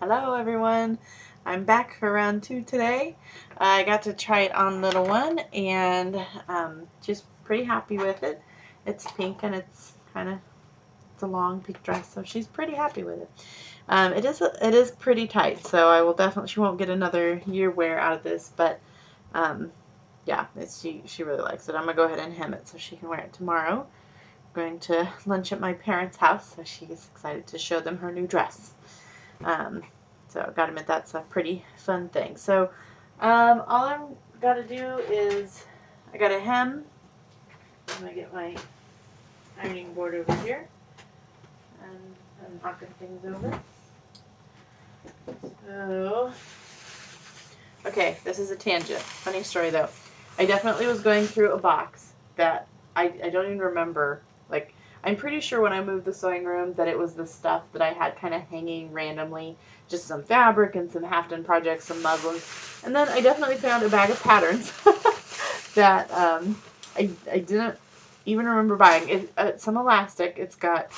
Hello everyone, I'm back for round 2 today. I got to try it on little one and just pretty happy with it. It's pink and it's a long pink dress, so she's pretty happy with it. It is pretty tight, so she won't get another year wear out of this, but yeah, she really likes it. I'm gonna go ahead and hem it so she can wear it tomorrow. I'm going to lunch at my parents' house, so she's excited to show them her new dress. So I gotta admit that's a pretty fun thing. So all I've got to do is I got to hem. I'm gonna get my ironing board over here and I'm knocking things over. So okay, this is a tangent. Funny story though. I definitely was going through a box that I don't even remember. Like, I'm pretty sure when I moved the sewing room that it was the stuff that I had kind of hanging randomly, just some fabric and some half-done projects, some muslins, and then I definitely found a bag of patterns that I didn't even remember buying. Some elastic. It's got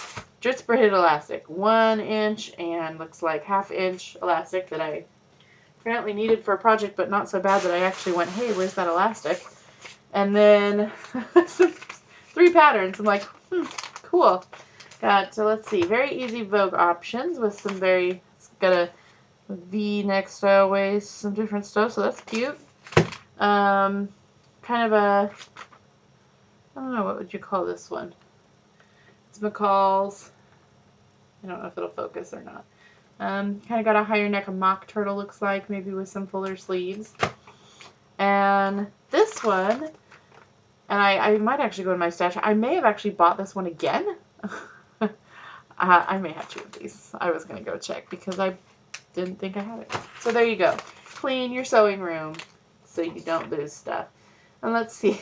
Dritz braided elastic, 1 inch and looks like 1/2 inch elastic that I apparently needed for a project, but not so bad that I actually went, hey, where's that elastic? And then 3 patterns. I'm like, cool. Got, let's see, very easy Vogue options with some it's got a V-neck style waist, some different stuff, so that's cute. Kind of I don't know, what would you call this one? It's McCall's. I don't know if it'll focus or not. Kind of got a higher neck, a mock turtle looks like, maybe with some fuller sleeves. And this one, and I might actually go to my stash. I may have actually bought this one again. I may have 2 of these. I was going to go check because I didn't think I had it. So there you go. Clean your sewing room so you don't lose stuff. And let's see.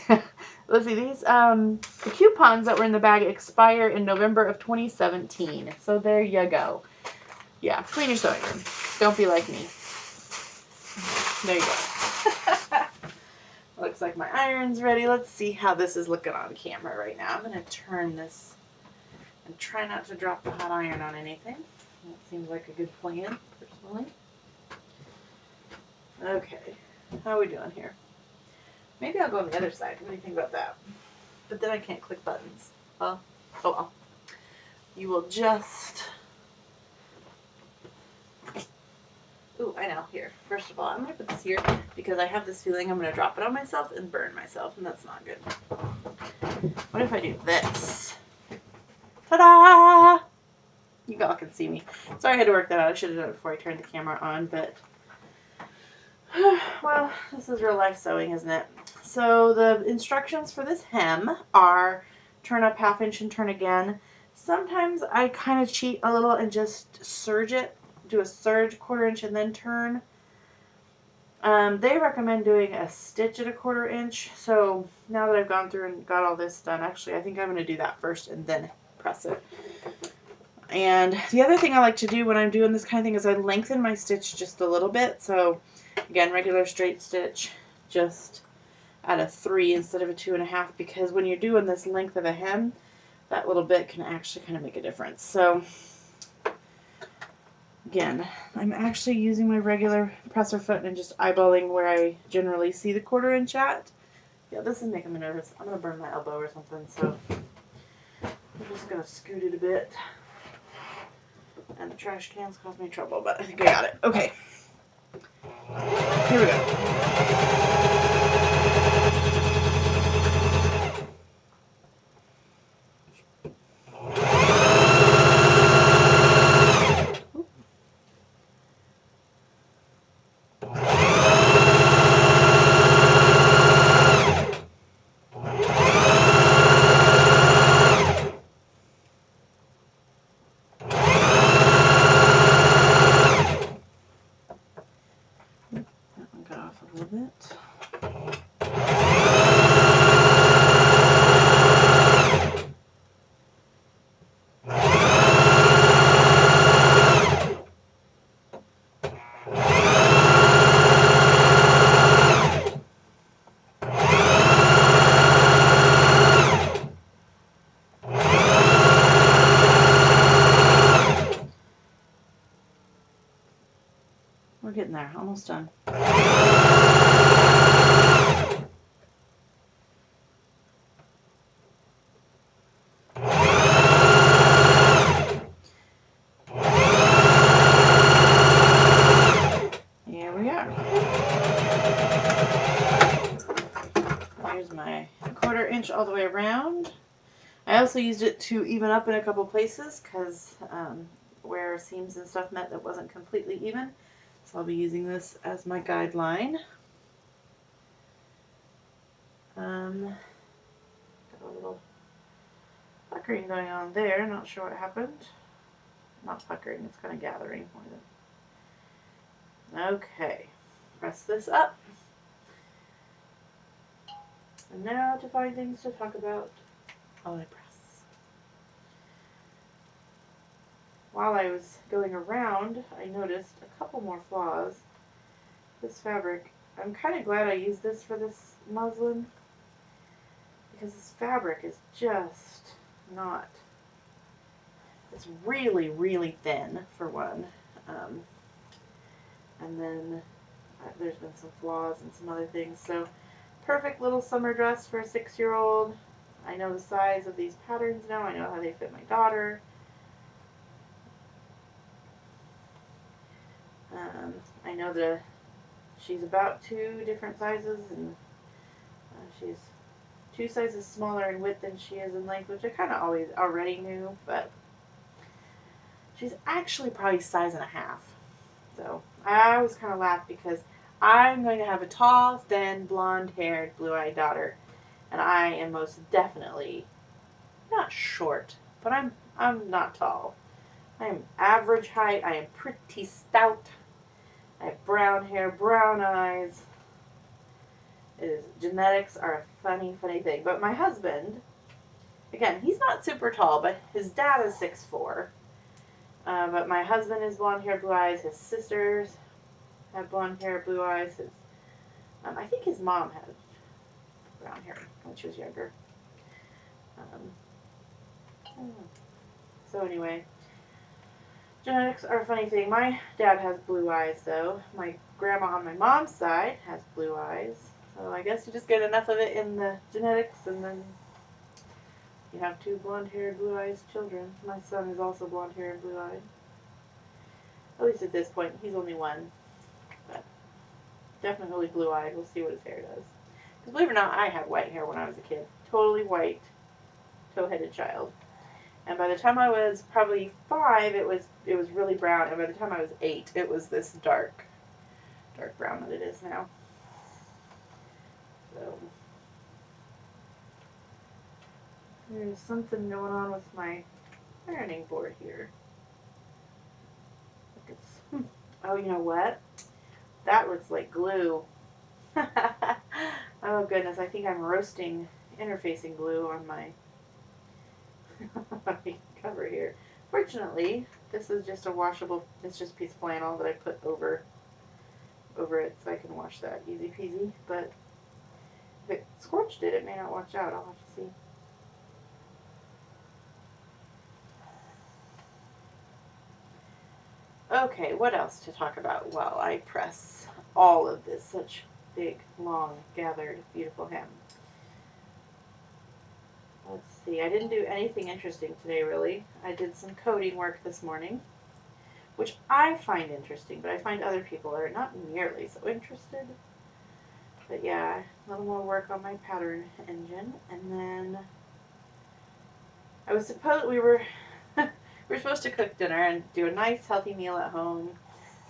Let's see. These the coupons that were in the bag expire in November of 2017. So there you go. Yeah, clean your sewing room. Don't be like me. There you go. Looks like my iron's ready. Let's see how this is looking on camera right now. I'm going to turn this and try not to drop the hot iron on anything. That seems like a good plan, personally. Okay, how are we doing here? Maybe I'll go on the other side. What do you think about that? But then I can't click buttons. Well, oh well. You will just... Ooh, I know. Here, first of all, I'm going to put this here because I have this feeling I'm going to drop it on myself and burn myself, and that's not good. What if I do this? Ta-da! You all can see me. Sorry I had to work that out. I should have done it before I turned the camera on, but... well, this is real life sewing, isn't it? So the instructions for this hem are turn up 1/2 inch and turn again. Sometimes I kind of cheat a little and just serge it. Do a serge 1/4 inch and then turn. They recommend doing a stitch at a 1/4 inch. So now that I've gone through and got all this done, actually I think I'm going to do that first and then press it. And the other thing I like to do when I'm doing this kind of thing is I lengthen my stitch just a little bit. So again, regular straight stitch, just at a 3 instead of a 2.5, because when you're doing this length of a hem, that little bit can actually kind of make a difference. So again, I'm actually using my regular presser foot and just eyeballing where I generally see the 1/4 inch at. Yeah, this is making me nervous. I'm going to burn my elbow or something, so I'm just going to scoot it a bit. And the trash cans cause me trouble, but I think I got it. Okay. Here we go. We're getting there. Almost done. Here we are. Here's my 1/4 inch all the way around. I also used it to even up in a couple places because where seams and stuff met that wasn't completely even. So I'll be using this as my guideline. Got a little puckering going on there. Not sure what happened. Not puckering, it's kind of gathering more than. Okay, press this up. And now to find things to talk about while I press. While I was going around, I noticed a couple more flaws. This fabric, I'm kind of glad I used this for this muslin because this fabric is just not, it's really, really thin for one. And then there's been some flaws and some other things. So perfect little summer dress for a 6-year-old. I know the size of these patterns now. I know how they fit my daughter. I know that she's about 2 different sizes, and she's 2 sizes smaller in width than she is in length, which I kind of already knew, but she's actually probably size and a half. So I always kind of laugh because I'm going to have a tall, thin, blonde-haired, blue-eyed daughter, and I am most definitely not short, but I'm not tall. I am average height. I am pretty stout. I have brown hair, brown eyes. Genetics are a funny, funny thing. But my husband, again, he's not super tall, but his dad is 6'4". But my husband is blonde hair, blue eyes. His sisters have blonde hair, blue eyes. I think his mom had brown hair when she was younger. So anyway, genetics are a funny thing. My dad has blue eyes, though. My grandma on my mom's side has blue eyes. So I guess you just get enough of it in the genetics, and then you have 2 blonde-haired, blue-eyed children. My son is also blonde-haired and blue-eyed. At least at this point. He's only 1. But definitely blue-eyed. We'll see what his hair does. Because believe it or not, I had white hair when I was a kid. Totally white, tow-headed child. And by the time I was probably 5, it was really brown. And by the time I was 8, it was this dark brown that it is now. So there's something going on with my ironing board here. Oh, you know what? That looks like glue. Oh goodness, I think I'm roasting interfacing glue on my cover here. Fortunately, this is just a washable, it's just a piece of flannel that I put over it so I can wash that easy peasy. But if it scorched it, it may not wash out. I'll have to see. Okay, what else to talk about while I press all of this such big, long, gathered, beautiful hem? Let's see, I didn't do anything interesting today, really. I did some coding work this morning, which I find interesting, but I find other people are not nearly so interested. But yeah, a little more work on my pattern engine, and then we were supposed to cook dinner and do a nice healthy meal at home,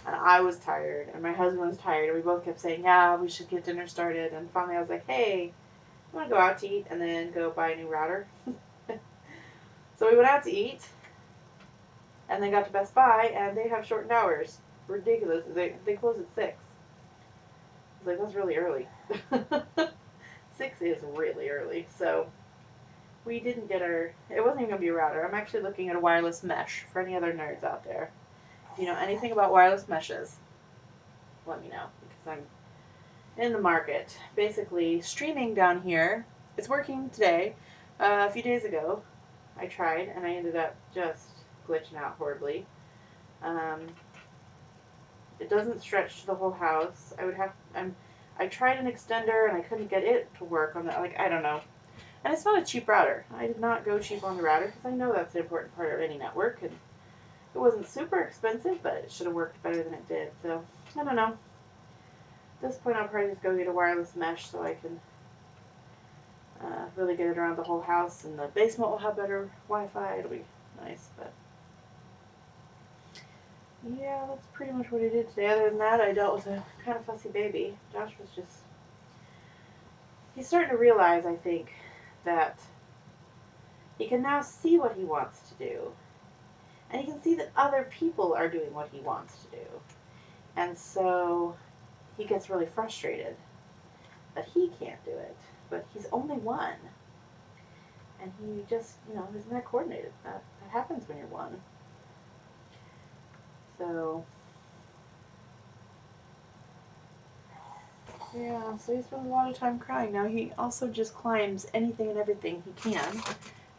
and I was tired, and my husband was tired, and we both kept saying, yeah, we should get dinner started, and finally I was like, hey, I want to go out to eat and then go buy a new router. So we went out to eat, and then got to Best Buy, and they have shortened hours. Ridiculous. They close at 6. I was like, that's really early. 6 is really early, so we didn't get it wasn't even going to be a router. I'm actually looking at a wireless mesh for any other nerds out there. If you know anything about wireless meshes, let me know, because I'm in the market. Basically, streaming down here, it's working today. A few days ago, I tried, and I ended up just glitching out horribly. It doesn't stretch to the whole house. I tried an extender and I couldn't get it to work on that. Like, I don't know. And it's not a cheap router. I did not go cheap on the router because I know that's an important part of any network. And it wasn't super expensive, but it should have worked better than it did. So, I don't know. At this point, I'll probably just go get a wireless mesh so I can really get it around the whole house. And the basement will have better Wi-Fi. It'll be nice, but yeah, that's pretty much what I did today. Other than that, I dealt with a kind of fussy baby. Josh was just... He's starting to realize, I think, that he can now see what he wants to do. And he can see that other people are doing what he wants to do. And so he gets really frustrated that he can't do it. But he's only one. And he just, isn't that coordinated. That happens when you're one. So... yeah, so he spends a lot of time crying. Now he also just climbs anything and everything he can,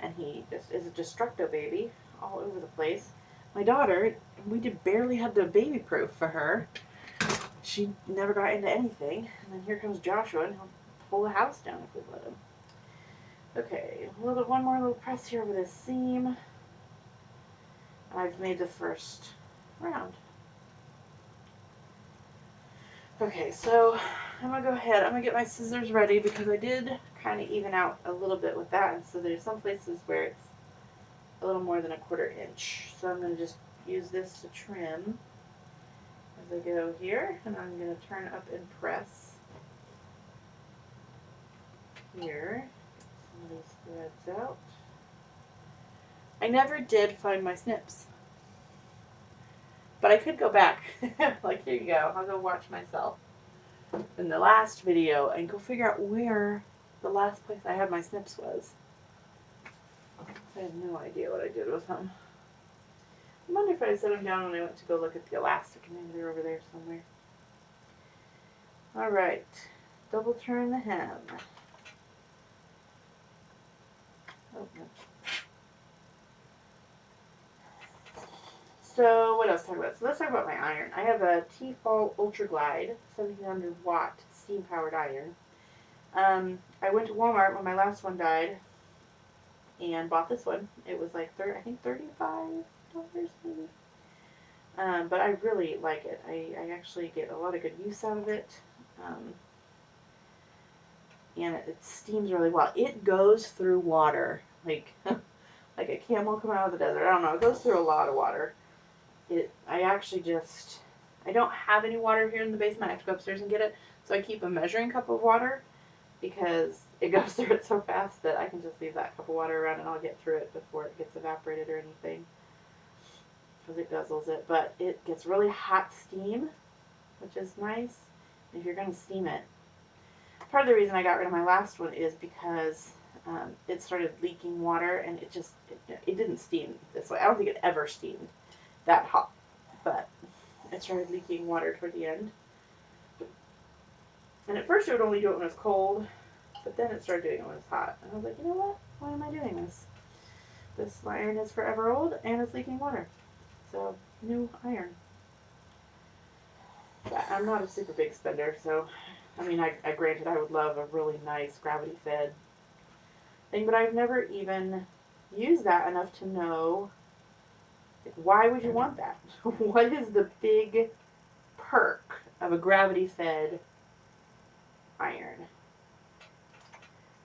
and he just is a destructo baby all over the place. My daughter, we barely had the baby proof for her. She never got into anything, and then here comes Joshua, and he'll pull the house down if we let him. Okay, one more little press here over this seam. I've made the first round. Okay, so I'm going to go ahead. I'm going to get my scissors ready because I did kind of even out a little bit with that. And so there's some places where it's a little more than a 1/4 inch. So I'm going to just use this to trim as I go here. And I'm going to turn up and press here. Get some of these threads out. I never did find my snips. But I could go back. Like, here you go. I'll go watch myself in the last video and go figure out where the last place I had my snips was. I have no idea what I did with them. I wonder if I set them down when I went to go look at the elastic, and maybe they're over there somewhere. Alright, double turn the hem. Oh, no. So, what else to talk about? So, let's talk about my iron. I have a T-Fall Ultra Glide 1700 watt steam powered iron. I went to Walmart when my last one died and bought this one. It was like, I think $35 maybe. But I really like it. I actually get a lot of good use out of it. And it steams really well. It goes through water. Like a camel coming out of the desert. I don't know. It goes through a lot of water. I don't have any water here in the basement. I have to go upstairs and get it. So I keep a measuring cup of water because it goes through it so fast that I can just leave that cup of water around and I'll get through it before it gets evaporated or anything. Because it guzzles it. But it gets really hot steam, which is nice. If you're going to steam it. Part of the reason I got rid of my last one is because it started leaking water and it didn't steam this way. I don't think it ever steamed that hot, but it started leaking water toward the end. And at first it would only do it when it was cold, but then it started doing it when it was hot. And I was like, you know what? Why am I doing this? This iron is forever old and it's leaking water. So, new iron. But I'm not a super big spender, so, I mean, granted I would love a really nice gravity-fed thing, but I've never even used that enough to know, like, why would you want that? What is the big perk of a gravity-fed iron?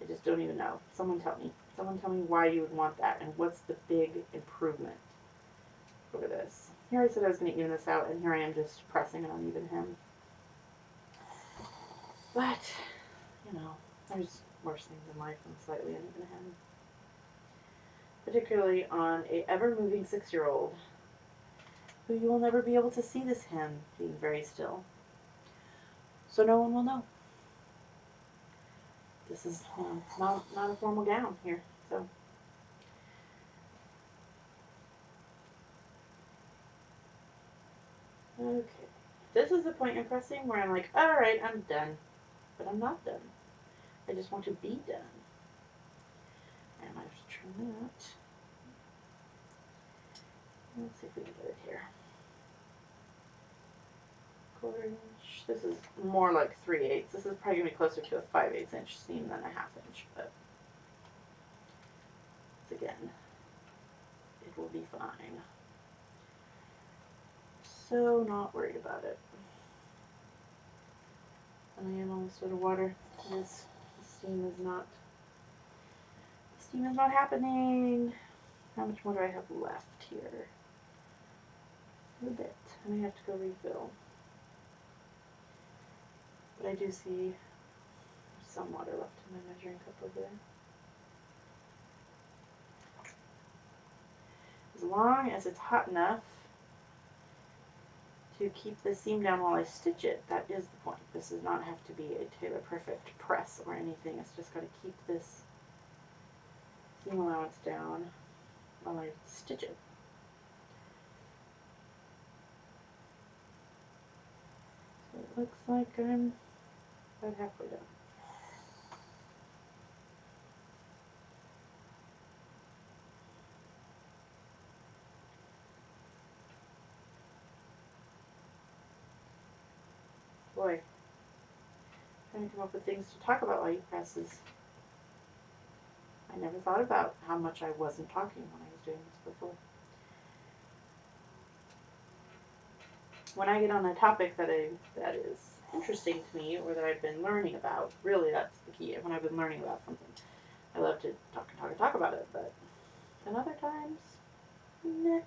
I just don't even know. Someone tell me. Someone tell me why you would want that, and what's the big improvement over this. Here I said I was going to even this out, and here I am just pressing an uneven hem. But, there's worse things in life than slightly uneven hem. Particularly on a ever-moving 6-year-old who you will never be able to see this hem being very still. So no one will know. This is not a formal gown here, so. Okay. This is the point in pressing where I'm like, alright, I'm done. But I'm not done. I just want to be done. I might have to trim that. Let's see if we can get it here. 1/4 inch. This is more like 3/8. This is probably going to be closer to a 5/8 inch seam than a 1/2 inch, but again, it will be fine. So not worried about it. And I am almost out of water. The steam is not happening. How much more do I have left here? A bit. I may have to go refill. But I do see some water left in my measuring cup over there. As long as it's hot enough to keep the seam down while I stitch it, that is the point. This does not have to be a tailor perfect press or anything. It's just got to keep this seam allowance down while I stitch it. So it looks like I'm about halfway done. Boy, trying to come up with things to talk about while you press is... I never thought about how much I wasn't talking when I was doing this before. When I get on a topic that is interesting to me or that I've been learning about, really that's the key. When I've been learning about something, I love to talk about it, but then other times, meh.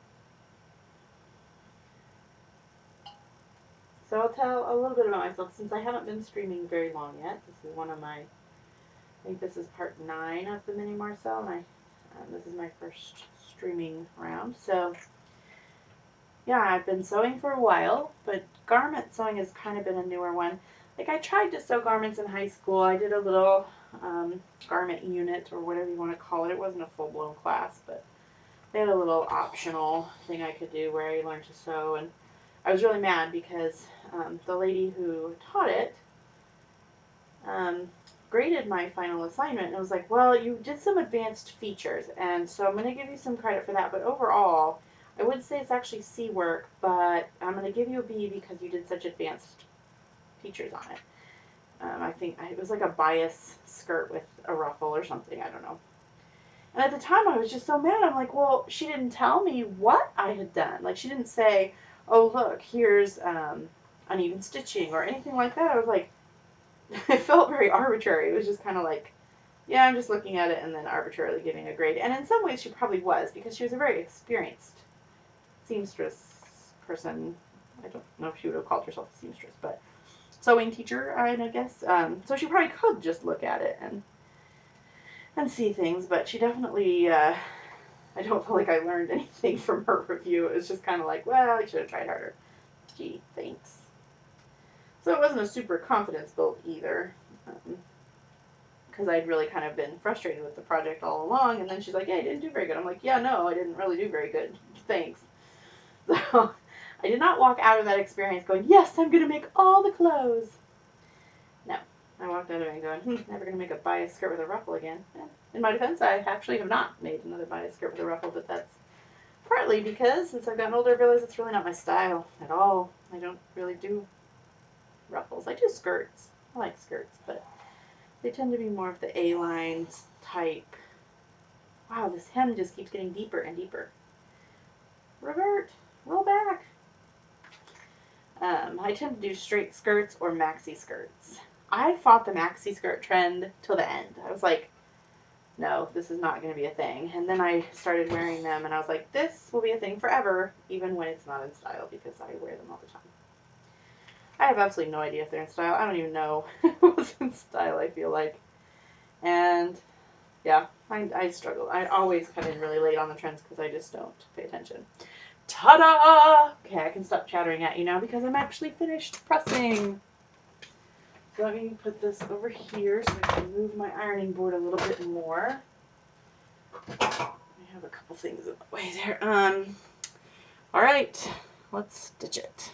So I'll tell a little bit about myself since I haven't been streaming very long yet. This is one of my, I think this is part 9 of the mini Marcel, and this is my first streaming round. So yeah, I've been sewing for a while, but garment sewing has kind of been a newer one. Like I tried to sew garments in high school. I did a little garment unit or whatever you want to call it. It wasn't a full-blown class, but they had a little optional thing I could do where I learned to sew, and I was really mad because the lady who taught it graded my final assignment, and it was like, well, you did some advanced features, and so I'm going to give you some credit for that, but overall, I would say it's actually C work, but I'm going to give you a B because you did such advanced features on it. I think it was like a bias skirt with a ruffle or something, I don't know. And at the time, I was just so mad. I'm like, well, she didn't tell me what I had done. Like, she didn't say, oh, look, here's uneven stitching or anything like that. I was like, it felt very arbitrary. It was just kind of like, yeah, I'm just looking at it and then arbitrarily giving a grade. And in some ways, she probably was because she was a very experienced seamstress person. I don't know if she would have called herself a seamstress, but sewing teacher, I guess. So she probably could just look at it and see things, but she definitely, I don't feel like I learned anything from her review. It was just kind of like, well, I should have tried harder. Gee, thanks. So it wasn't a super confidence build either, because I'd really kind of been frustrated with the project all along, and then she's like, yeah, you didn't do very good. I'm like, yeah, no, I didn't really do very good. Thanks. So I did not walk out of that experience going, yes, I'm going to make all the clothes. No. I walked out of it going, never going to make a bias skirt with a ruffle again. In my defense, I actually have not made another bias skirt with a ruffle, but that's partly because since I've gotten older, I realize it's really not my style at all. I don't really do ruffles. I do skirts. I like skirts, but they tend to be more of the A-line type. Wow, this hem just keeps getting deeper and deeper. Revert. Roll back. I tend to do straight skirts or maxi skirts. I fought the maxi skirt trend till the end. I was like, no, this is not going to be a thing. And then I started wearing them, and I was like, this will be a thing forever, even when it's not in style, because I wear them all the time. I have absolutely no idea if they're in style. I don't even know what's in style, I feel like. And, yeah, I struggle. I always come in really late on the trends because I just don't pay attention. Ta-da! Okay, I can stop chattering at you now because I'm actually finished pressing. So let me put this over here so I can move my ironing board a little bit more. I have a couple things in the way there. All right, let's stitch it.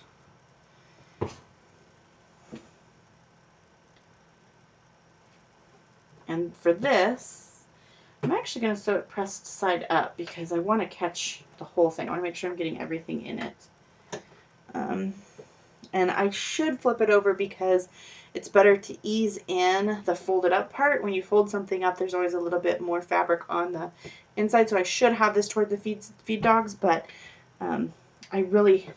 And for this, I'm actually going to sew it pressed side up because I want to catch the whole thing. I want to make sure I'm getting everything in it. And I should flip it over because it's better to ease in the folded up part. When you fold something up, there's always a little bit more fabric on the inside. So I should have this toward the feed dogs, but I really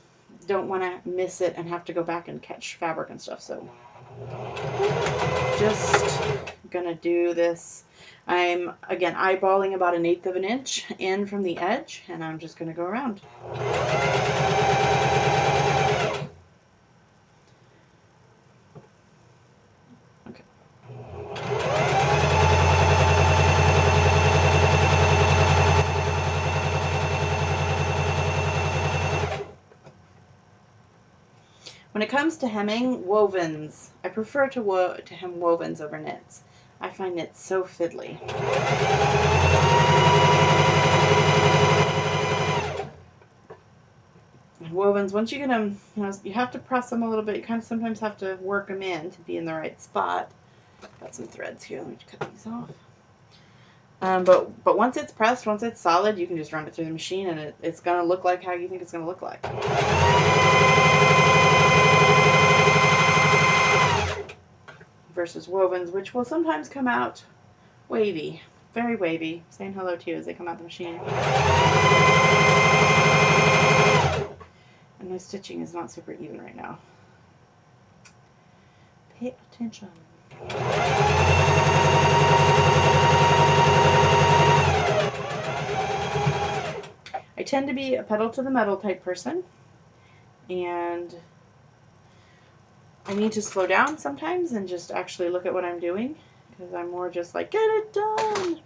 don't want to miss it and have to go back and catch fabric and stuff. So just gonna do this. I'm again eyeballing about 1/8 of an inch in from the edge, and I'm just gonna go around. Okay. When it comes to hemming wovens, I prefer to hem wovens over knits. I find knits so fiddly. Wovens, once you get them, you have to press them a little bit. You kind of sometimes have to work them in to be in the right spot. Got some threads here. Let me cut these off. But once it's pressed, once it's solid, you can just run it through the machine, and it's going to look like how you think it's going to look like. Versus wovens, which will sometimes come out wavy, very wavy. Saying hello to you as they come out the machine. And my stitching is not super even right now. Pay attention. I tend to be a pedal to the metal type person, and I need to slow down sometimes and just actually look at what I'm doing, because I'm more just like, get it done.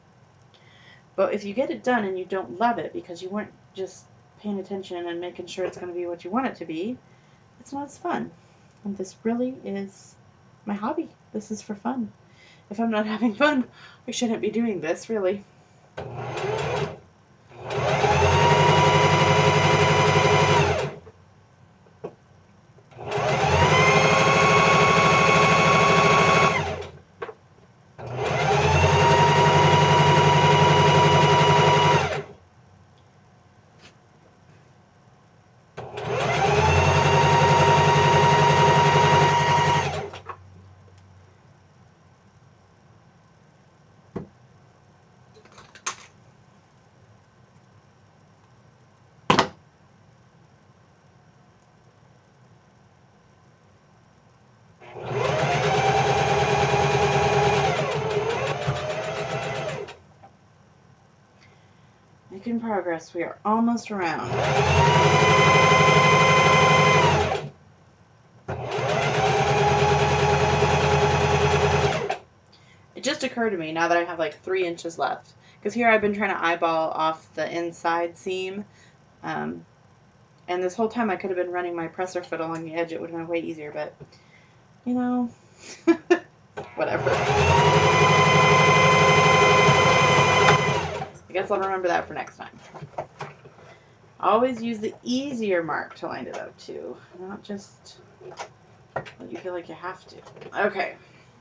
But if you get it done and you don't love it because you weren't just paying attention and making sure it's going to be what you want it to be, it's not as fun. And this really is my hobby. This is for fun. If I'm not having fun, I shouldn't be doing this, really. Making progress. We are almost around. It just occurred to me now that I have like 3 inches left, because here I've been trying to eyeball off the inside seam, and this whole time I could have been running my presser foot along the edge. It would have been way easier, but you know, whatever. I guess I'll remember that for next time. Always use the easier mark to line it up to, not just what you feel like you have to. Okay,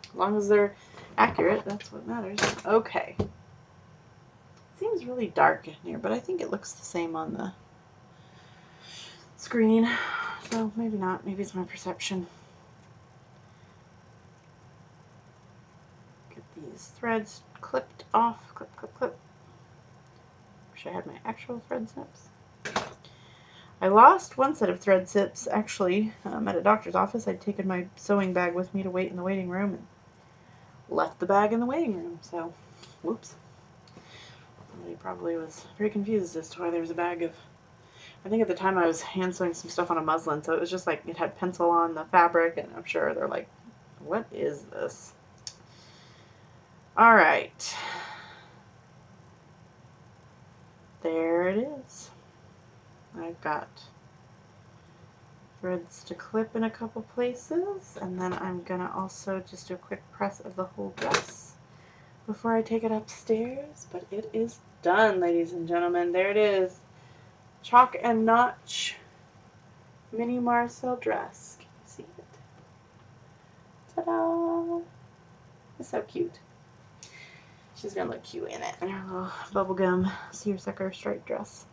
as long as they're accurate, that's what matters. Okay. Seems really dark in here, but I think it looks the same on the screen, so maybe not. Maybe it's my perception. Get these threads clipped off. Clip, clip, clip. Wish I had my actual thread snips. I lost one set of thread snips, actually, at a doctor's office. I'd taken my sewing bag with me to wait in the waiting room and left the bag in the waiting room, so whoops. Somebody probably was very confused as to why there was a bag of, I think at the time I was hand sewing some stuff on a muslin, so it was just like it had pencil on the fabric, and I'm sure they're like, what is this? Alright. There it is. I've got threads to clip in a couple places, and then I'm gonna also just do a quick press of the whole dress before I take it upstairs. But it is done, ladies and gentlemen. There it is. Chalk and notch mini Marcel dress. Can you see it? Ta-da! It's so cute. She's gonna look cute in it, in her little bubblegum seersucker striped dress.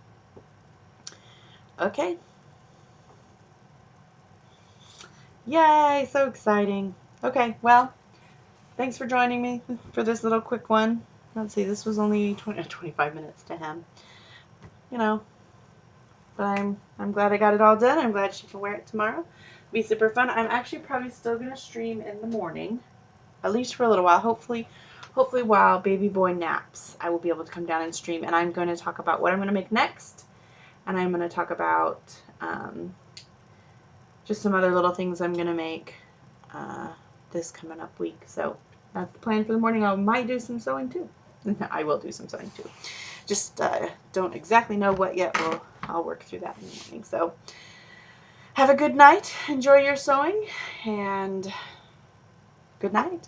Okay. Yay, so exciting. Okay, well, thanks for joining me for this little quick one. Let's see, this was only 25 minutes to hem. You know, but I'm glad I got it all done. I'm glad she can wear it tomorrow. It'll be super fun. I'm actually probably still going to stream in the morning, at least for a little while. Hopefully while baby boy naps, I will be able to come down and stream, and I'm going to talk about what I'm going to make next, and I'm going to talk about just some other little things I'm going to make this coming up week. So that's the plan for the morning. I might do some sewing too. I will do some sewing too. Just don't exactly know what yet. I'll work through that in the morning. So have a good night. Enjoy your sewing, and good night.